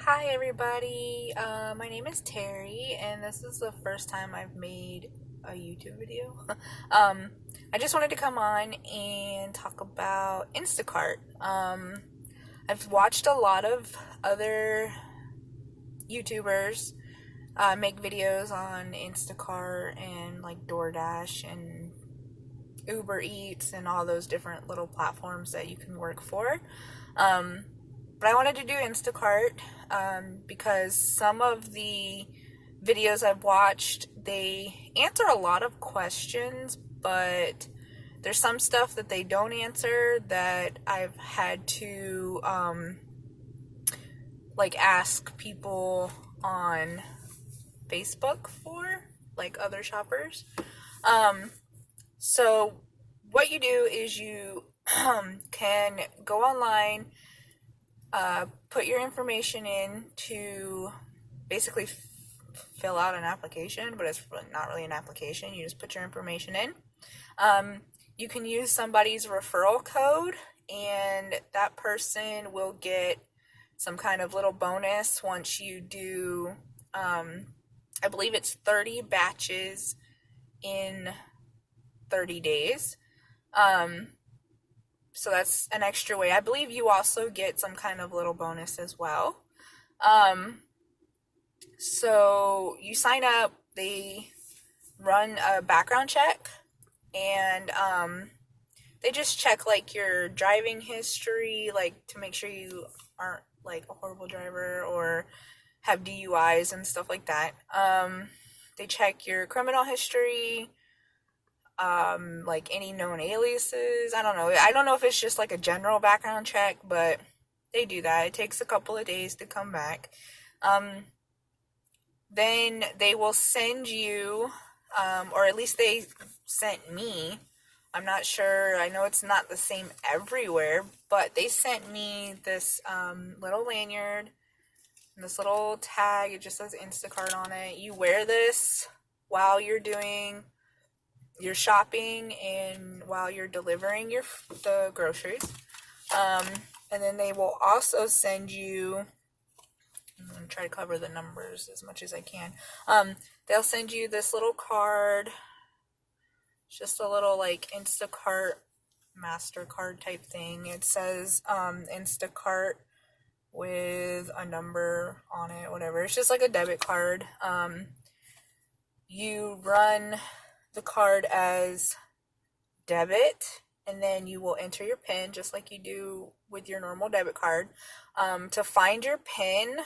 Hi everybody, my name is Terry and this is the first time I've made a YouTube video. um, I just wanted to come on and talk about Instacart. I've watched a lot of other YouTubers make videos on Instacart and like DoorDash and Uber Eats and all those different little platforms that you can work for. Um, but I wanted to do Instacart because some of the videos I've watched, they answer a lot of questions, but there's some stuff that they don't answer that I've had to like ask people on Facebook for, like other shoppers. Um, so what you do is you can go online, put your information in to basically fill out an application, but it's not really an application. You just put your information in. You can use somebody's referral code, and that person will get some kind of little bonus once you do, I believe it's 30 batches in 30 days. So that's an extra way. I believe you also get some kind of little bonus as well. So you sign up, they run a background check, and they just check like your driving history, like to make sure you aren't like a horrible driver or have DUIs and stuff like that. They check your criminal history, like any known aliases. I don't know. I don't know if it's just like a general background check, but they do that. It takes a couple of days to come back. Then they will send you, or at least they sent me. I'm not sure. I know it's not the same everywhere, but they sent me this little lanyard and this little tag. It just says Instacart on it. You wear this while you're doing your shopping and while you're delivering the groceries. And then they will also send you, I'm going to try to cover the numbers as much as I can. They'll send you this little card. It's just a little like Instacart MasterCard type thing. It says Instacart with a number on it, whatever. It's just like a debit card. You run the card as debit, and then you will enter your PIN just like you do with your normal debit card. To find your PIN,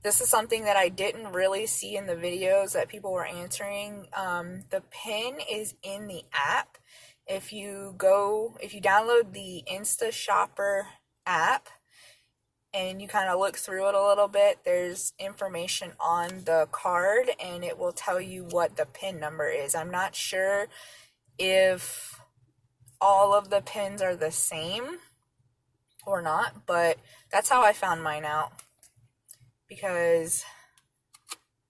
this is something that I didn't really see in the videos that people were answering. The PIN is in the app. If you download the Insta Shopper app and you kind of look through it a little bit, there's information on the card and it will tell you what the PIN number is. I'm not sure if all of the PINs are the same or not, but that's how I found mine out, because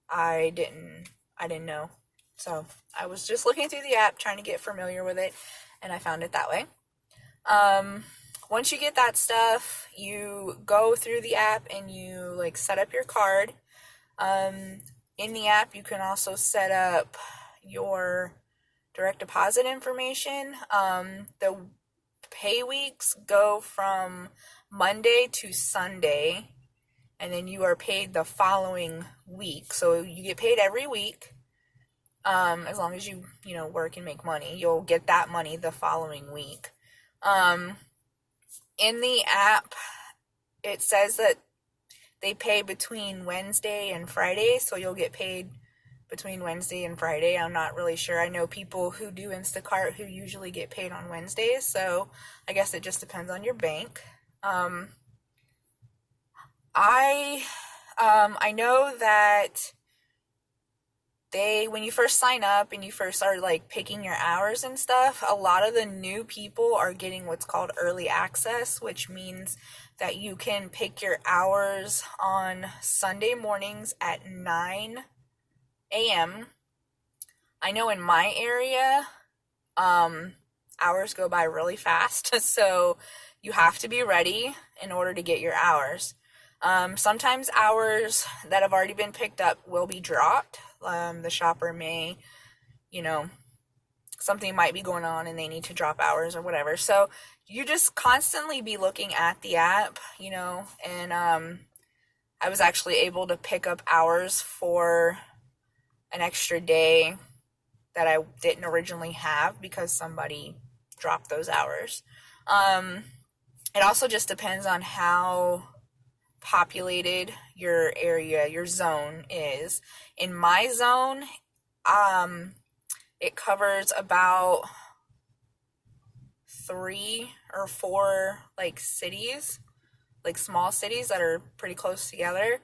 I didn't know. So I was just looking through the app trying to get familiar with it, and I found it that way. Once you get that stuff, you go through the app and you like set up your card. In the app, you can also set up your direct deposit information. The pay weeks go from Monday to Sunday, and then you are paid the following week. So you get paid every week. As long as you work and make money, you'll get that money the following week. In the app, it says that they pay between Wednesday and Friday, so you'll get paid between Wednesday and Friday. I'm not really sure. I know people who do Instacart who usually get paid on Wednesdays, so I guess it just depends on your bank. I know that when you first sign up and you first start like picking your hours and stuff, a lot of the new people are getting what's called early access, which means that you can pick your hours on Sunday mornings at 9 a.m. I know in my area, hours go by really fast, so you have to be ready in order to get your hours. Sometimes hours that have already been picked up will be dropped. The shopper may, you know, something might be going on and they need to drop hours or whatever. So you just constantly be looking at the app, and I was actually able to pick up hours for an extra day that I didn't originally have because somebody dropped those hours. It also just depends on how populated your area, your zone is. In my zone, it covers about 3 or 4 like cities, like small cities that are pretty close together.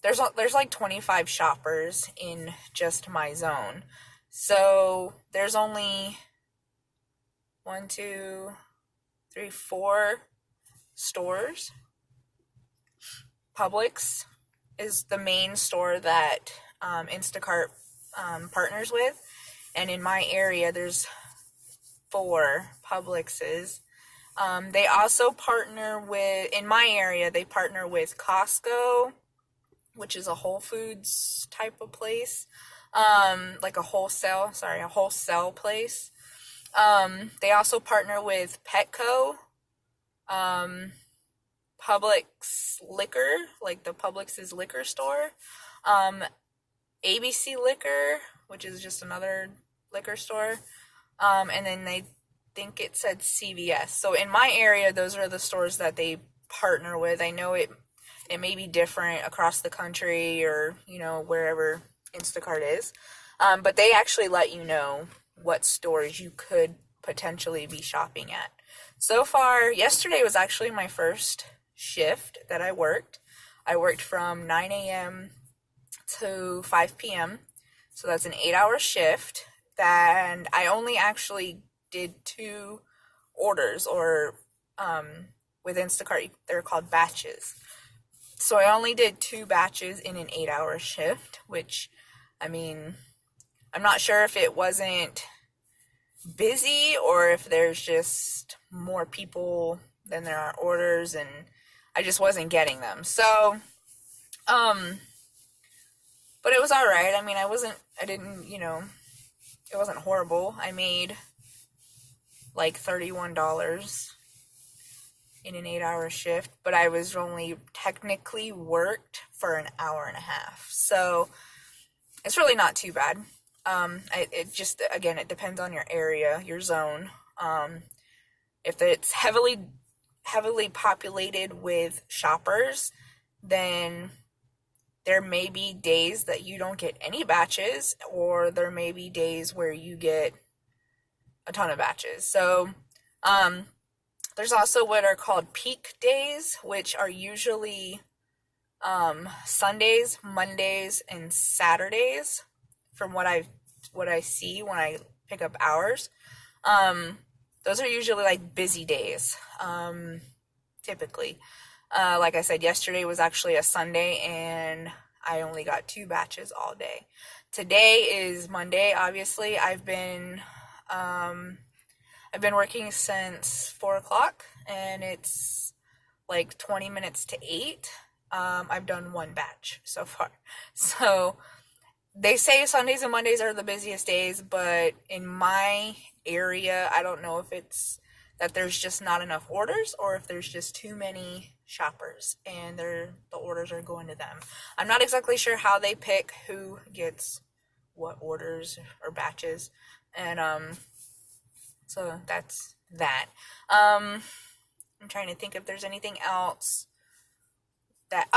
There's like 25 shoppers in just my zone. So there's only 1, 2, 3, 4 stores. Publix is the main store that Instacart partners with. And in my area, there's 4 Publixes. They also partner with, in my area, they partner with Costco, which is a Whole Foods type of place. Like a wholesale place. They also partner with Petco, Publix Liquor, like the Publix's liquor store, ABC Liquor, which is just another liquor store, and then they think it said CVS. So in my area, those are the stores that they partner with. I know it may be different across the country or, wherever Instacart is, but they actually let you know what stores you could potentially be shopping at. So far, yesterday was actually my first shift that I worked. I worked from 9 a.m. to 5 p.m. So that's an 8-hour shift. And I only actually did 2 orders, or with Instacart, they're called batches. So I only did 2 batches in an 8-hour shift, which, I'm not sure if it wasn't busy or if there's just more people than there are orders, and I just wasn't getting them. So, but it was all right. It wasn't horrible. I made like $31 in an 8-hour shift, but I was only technically worked for an hour and a half. So it's really not too bad. It just, again, it depends on your area, your zone. If it's heavily populated with shoppers, then there may be days that you don't get any batches, or there may be days where you get a ton of batches. So, there's also what are called peak days, which are usually Sundays, Mondays, and Saturdays, from what I see when I pick up hours. Those are usually like busy days, typically. Like I said, yesterday was actually a Sunday, and I only got 2 batches all day. Today is Monday, obviously. I've been working since 4 o'clock, and it's like 20 minutes to 8. I've done 1 batch so far. So they say Sundays and Mondays are the busiest days, but in my area, I don't know if it's that there's just not enough orders, or if there's just too many shoppers and the orders are going to them. I'm not exactly sure how they pick who gets what orders or batches, and so that's that. I'm trying to think if there's anything else that,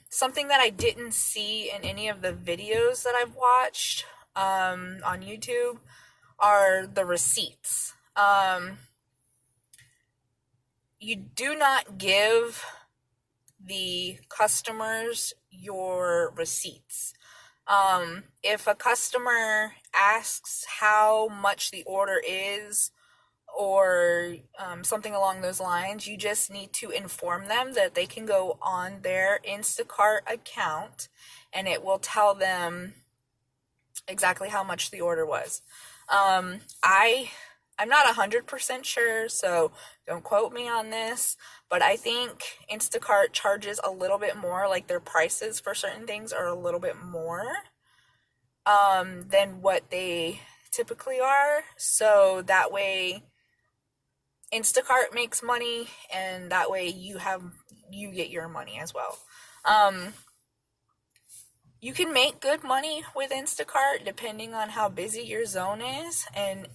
something that I didn't see in any of the videos that I've watched on YouTube are the receipts. You do not give the customers your receipts. If a customer asks how much the order is, or something along those lines, you just need to inform them that they can go on their Instacart account and it will tell them exactly how much the order was. I I'm not 100% sure, so don't quote me on this, but I think Instacart charges a little bit more, like their prices for certain things are a little bit more than what they typically are. So that way Instacart makes money, and that way you get your money as well. You can make good money with Instacart depending on how busy your zone is and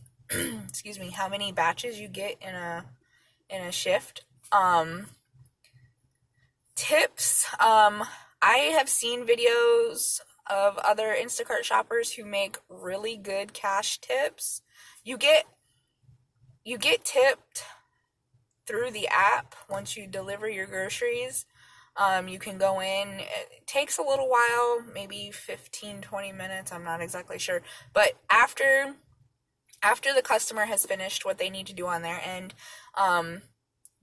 excuse me, how many batches you get in a shift. Tips. I have seen videos of other Instacart shoppers who make really good cash tips. You get tipped through the app once you deliver your groceries. You can go in. It takes a little while, maybe 15-20 minutes. I'm not exactly sure. But after the customer has finished what they need to do on their end,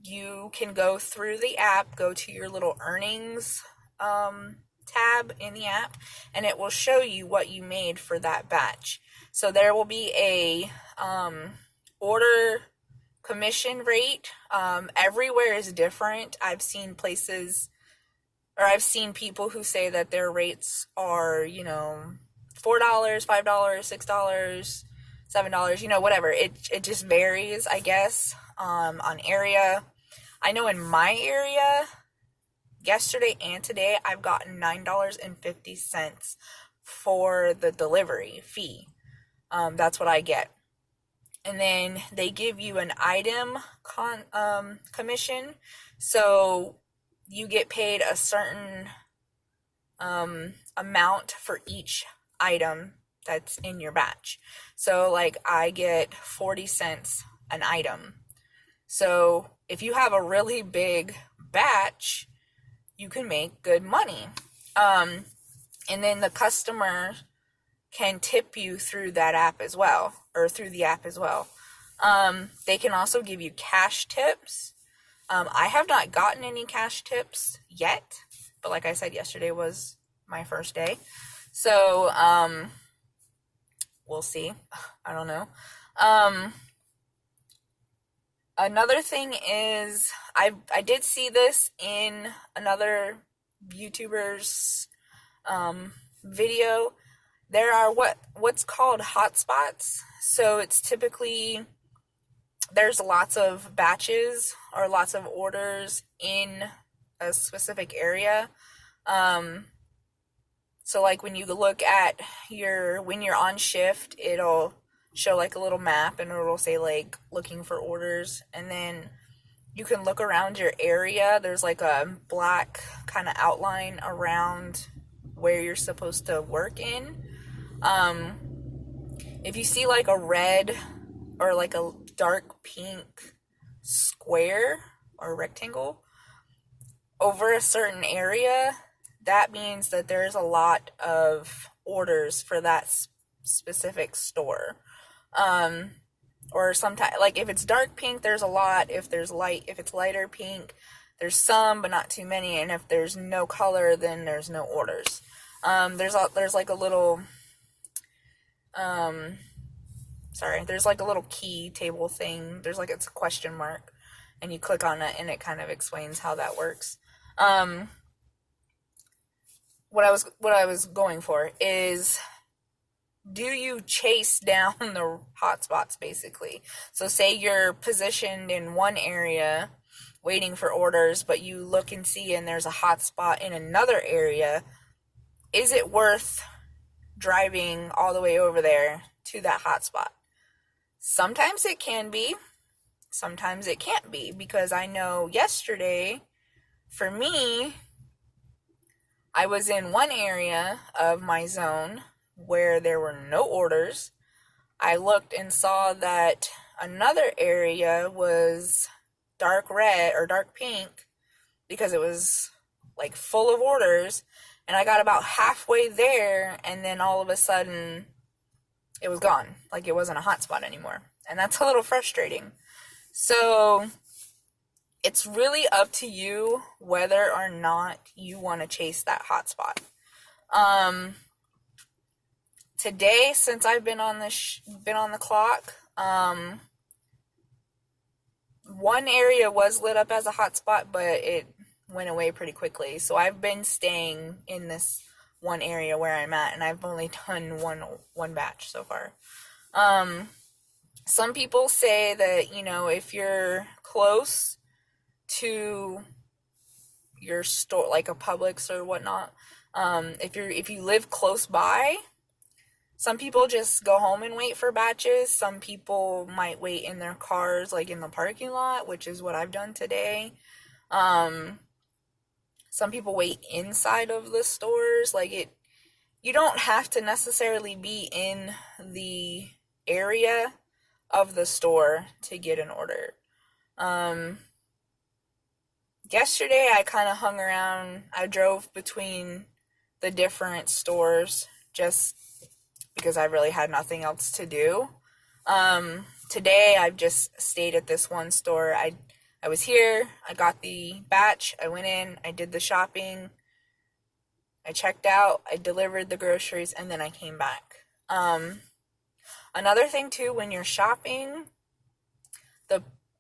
you can go through the app, go to your little earnings tab in the app, and it will show you what you made for that batch. So there will be a order commission rate. Everywhere is different. I've seen people who say that their rates are, $4, $5, $6, $7, whatever. It just varies, I guess, on area. I know in my area, yesterday and today, I've gotten $9.50 for the delivery fee. That's what I get. And then they give you an item commission. So you get paid a certain amount for each item that's in your batch. So like I get 40 cents an item. So if you have a really big batch, you can make good money. And then the customer can tip you through that app as well, or through the app as well. They can also give you cash tips. I have not gotten any cash tips yet, but like I said, yesterday was my first day. So, we'll see. I don't know. Another thing is, I did see this in another YouTuber's video. There are what's called hotspots. So it's typically, there's lots of batches or lots of orders in a specific area. So like when you look at when you're on shift, it'll show like a little map and it'll say like looking for orders, and then you can look around your area. There's like a black kind of outline around where you're supposed to work in. If you see like a red or like a dark pink square or rectangle over a certain area, that means that there's a lot of orders for that specific store. Or sometimes, like if it's dark pink, there's a lot. If it's lighter pink, there's some, but not too many. And if there's no color, then there's no orders. There's like a little, there's like a little key table thing. It's a question mark, and you click on it, and it kind of explains how that works. What I was going for is, do you chase down the hotspots, basically? So say you're positioned in one area waiting for orders, but you look and see and there's a hotspot in another area. Is it worth driving all the way over there to that hotspot? Sometimes it can be, sometimes it can't be, because I know yesterday, for me, I was in one area of my zone where there were no orders. I looked and saw that another area was dark red or dark pink because it was like full of orders, and I got about halfway there, and then all of a sudden it was gone. Like it wasn't a hotspot anymore, and that's a little frustrating. So it's really up to you whether or not you want to chase that hotspot. Today, since I've been on the clock, one area was lit up as a hotspot, but it went away pretty quickly. So I've been staying in this one area where I'm at, and I've only done one batch so far. Some people say that, if you're close to your store, like a Publix or whatnot, if you live close by, some people just go home and wait for batches. Some people might wait in their cars, like in the parking lot, which is what I've done today. Some people wait inside of the stores. You don't have to necessarily be in the area of the store to get an order. Yesterday I kind of hung around. I drove between the different stores just because I really had nothing else to do. Today I've just stayed at this one store. I was here, I got the batch, I went in, I did the shopping, I checked out, I delivered the groceries, and then I came back. Another thing too, when you're shopping,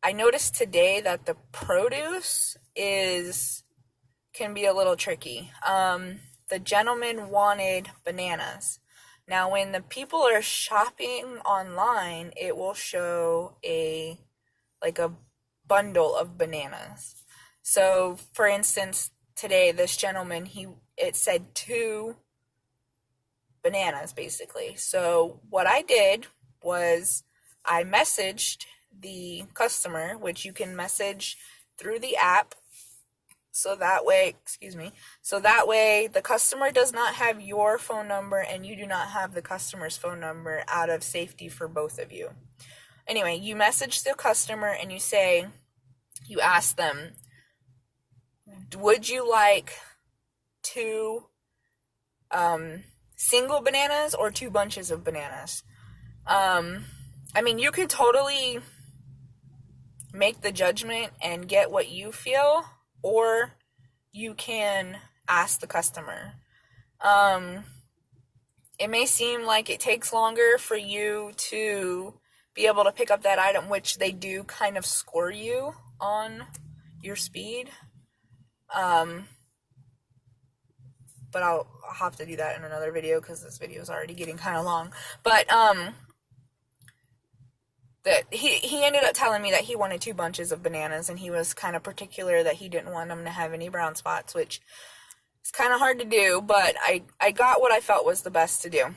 I noticed today that the produce can be a little tricky. The gentleman wanted bananas. Now, when the people are shopping online, it will show a bundle of bananas. So, for instance, today, this gentleman, it said 2 bananas, basically. So, what I did was I messaged the customer, which you can message through the app. So that way the customer does not have your phone number and you do not have the customer's phone number, out of safety for both of you. Anyway, you message the customer and you ask them, would you like 2 single bananas or 2 bunches of bananas? You could totally make the judgment and get what you feel, or you can ask the customer. It may seem like it takes longer for you to be able to pick up that item, which they do kind of score you on your speed. But I'll have to do that in another video because this video is already getting kind of long. But that he ended up telling me that he wanted 2 bunches of bananas, and he was kind of particular that he didn't want them to have any brown spots, which is kind of hard to do, but I got what I felt was the best to do.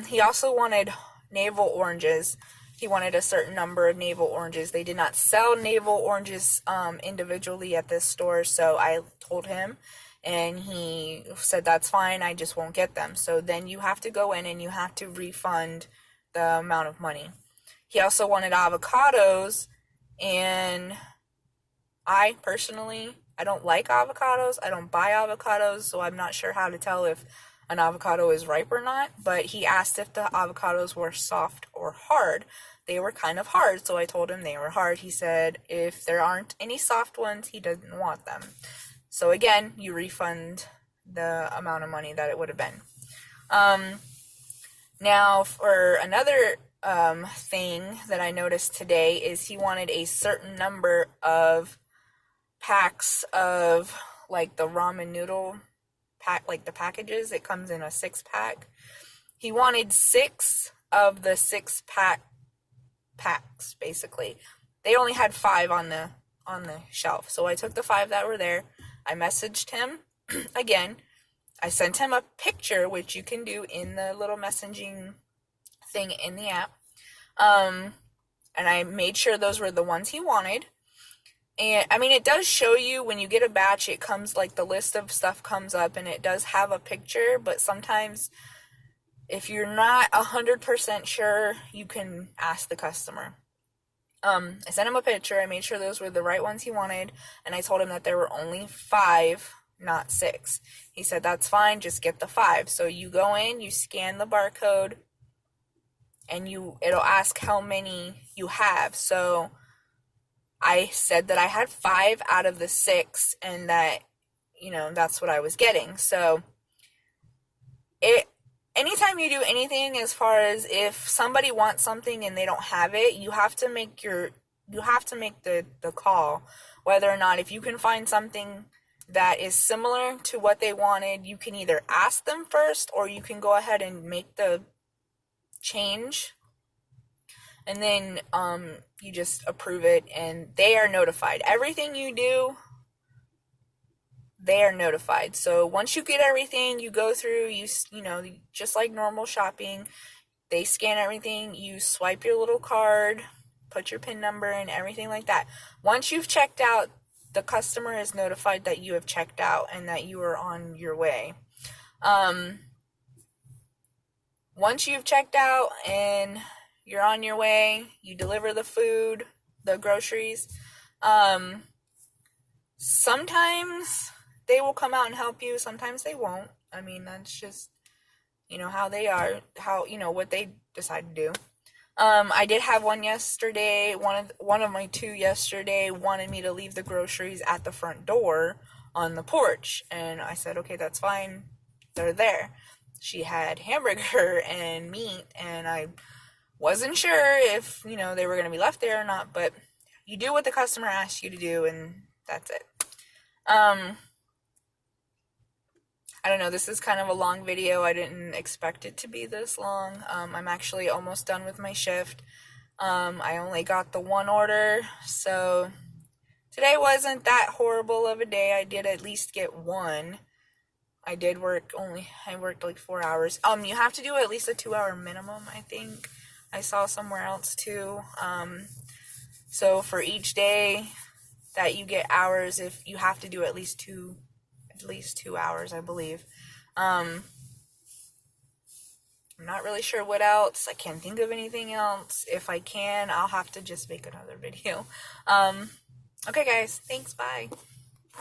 He also wanted navel oranges. He wanted a certain number of navel oranges. They did not sell navel oranges individually at this store, so I told him, and he said that's fine, I just won't get them. So then you have to go in and you have to refund the amount of money. He also wanted avocados, and I personally, I don't like avocados. I don't buy avocados, so I'm not sure how to tell if an avocado is ripe or not. But he asked if the avocados were soft or hard. They were kind of hard, so I told him they were hard. He said if there aren't any soft ones, he doesn't want them. So again, you refund the amount of money that it would have been. Now, for another thing that I noticed today is he wanted a certain number of packs of the ramen noodle pack, the packages. It comes in a 6-pack. He wanted 6 of the 6-packs, basically. They only had 5 on the shelf. So I took the 5 that were there. I messaged him again. I sent him a picture, which you can do in the little messaging thing in the app. And I made sure those were the ones he wanted. And it does show you when you get a batch, it comes the list of stuff comes up and it does have a picture, but sometimes if you're not 100% sure, you can ask the customer. I sent him a picture. I made sure those were the right ones he wanted, and I told him that there were only 5, not 6. He said, that's fine, just get the 5. So you go in, you scan the barcode, and it'll ask how many you have. So I said that I had 5 out of the 6, and that, that's what I was getting. So anytime you do anything, as far as if somebody wants something and they don't have it, you have to make your you have to make the call whether or not, if you can find something that is similar to what they wanted, you can either ask them first or you can go ahead and make the change, and then you just approve it and they are notified. Everything you do, they are notified. So once you get everything, you go through, you know, just like normal shopping, they scan everything, you swipe your little card, put your PIN number and everything like that. Once you've checked out, the customer is notified that you have checked out and that you are on your way. Once you've checked out and you're on your way, you deliver the food, the groceries. Sometimes they will come out and help you. Sometimes they won't. I mean, that's just, you know, how they are, how, you know, what they decide to do. I did have one yesterday. One of my two yesterday wanted me to leave the groceries at the front door on the porch, and I said, okay, that's fine. They're there. She had hamburger and meat, and I wasn't sure if, you know, they were going to be left there or not, but you do what the customer asks you to do, and that's it. I don't know, this is kind of a long video. I didn't expect it to be this long. I'm actually almost done with my shift. I only got the one order, so today wasn't that horrible of a day. I did at least get one. I worked like 4 hours. You have to do at least a 2-hour minimum, I think. I saw somewhere else too. So for each day that you get hours, if you have to do at least 2 hours, I believe. I'm not really sure what else. I can't think of anything else. If I can, I'll have to just make another video. Okay guys, thanks, bye.